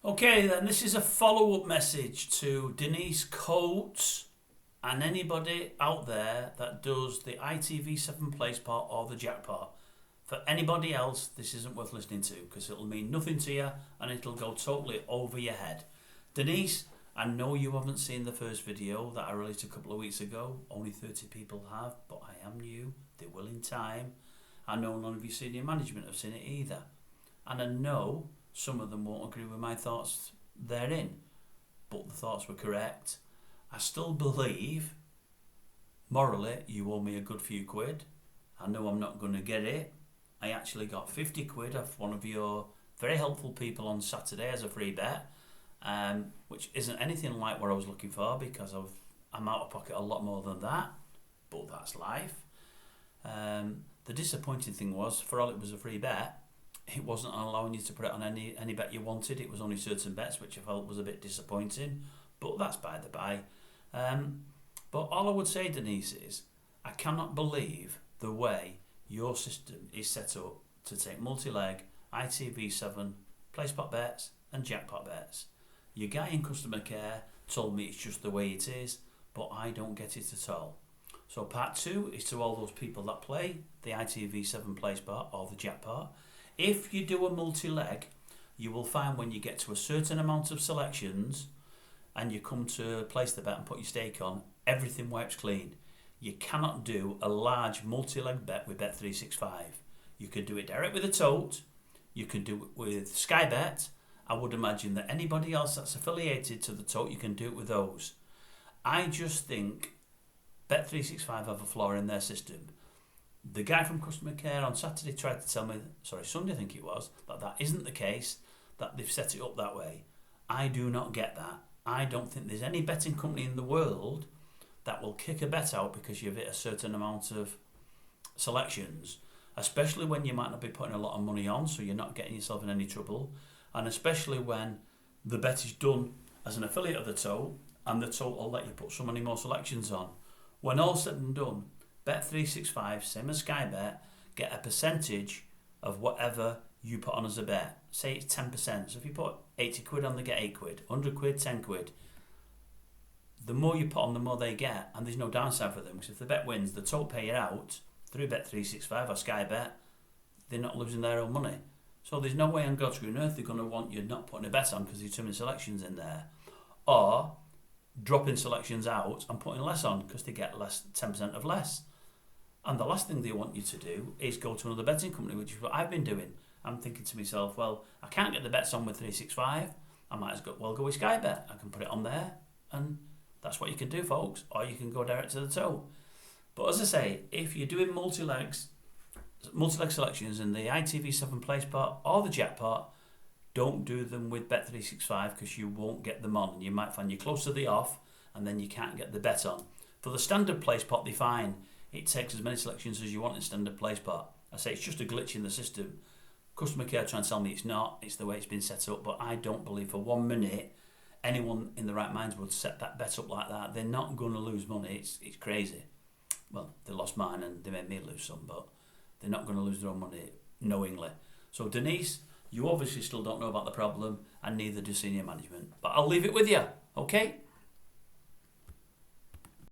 Okay, then this is a follow-up message to Denise Coates and anybody out there that does the ITV7 Placepot or the Jackpot. For anybody else, this isn't worth listening to because it'll mean nothing to you and it'll go totally over your head. Denise, I know you haven't seen the first video that I released a couple of weeks ago. Only 30 people have, but I am new. They will in time. I know none of you senior management have seen it either. And I know some of them won't agree with my thoughts therein, but the thoughts were correct. I still believe, morally, you owe me a good few quid. I know I'm not going to get it. I actually got 50 quid off one of your very helpful people on Saturday as a free bet, which isn't anything like what I was looking for because I'm out of pocket a lot more than that, but that's life. The disappointing thing was, for all it was a free bet, it wasn't allowing you to put it on any bet you wanted. It was only certain bets, which I felt was a bit disappointing, but that's by the by. But all I would say, Denise, is I cannot believe the way your system is set up to take multi-leg, ITV7, Placepot bets and Jackpot bets. Your guy in customer care told me it's just the way it is, but I don't get it at all. So part 2 is to all those people that play the ITV7 Placepot or the Jackpot. If you do a multi-leg, you will find when you get to a certain amount of selections and you come to place the bet and put your stake on, everything wipes clean. You cannot do a large multi-leg bet with Bet365. You can do it direct with a tote. You can do it with Sky Bet. I would imagine that anybody else that's affiliated to the tote, you can do it with those. I just think Bet365 have a flaw in their system. The guy from customer care on Saturday tried to tell me, Sunday I think it was, that isn't the case, that they've set it up that way. I do not get that. I don't think there's any betting company in the world that will kick a bet out because you've hit a certain amount of selections, especially when you might not be putting a lot of money on, so you're not getting yourself in any trouble, and especially when the bet is done as an affiliate of the tote and the tote will let you put so many more selections on. When all's said and done, Bet365, same as Sky Bet, get a percentage of whatever you put on as a bet. Say it's 10%. So if you put 80 quid on, they get 8 quid. 100 quid, 10 quid. The more you put on, the more they get. And there's no downside for them. Because if the bet wins, the total pay it out through Bet365 or Sky Bet, they're not losing their own money. So there's no way on God's green earth they're going to want you not putting a bet on because there's too many selections in there. Or dropping selections out and putting less on because they get less, 10% of less. And the last thing they want you to do is go to another betting company, which is what I've been doing. I'm thinking to myself, well, I can't get the bets on with 365. I might as well go with Sky Bet. I can put it on there, and that's what you can do, folks. Or you can go direct to the tote. But as I say, if you're doing multi-leg selections in the ITV7 Placepot or the Jackpot, don't do them with Bet365 because you won't get them on. You might find you're close to the off, and then you can't get the bet on. For the standard Placepot, they fine. It takes as many selections as you want in standard Placepot. I say it's just a glitch in the system. Customer care trying to tell me it's not. It's the way it's been set up. But I don't believe for 1 minute anyone in the right minds would set that bet up like that. They're not going to lose money. It's crazy. Well, they lost mine and they made me lose some, but they're not going to lose their own money knowingly. So Denise, you obviously still don't know about the problem, and neither do senior management. But I'll leave it with you, okay?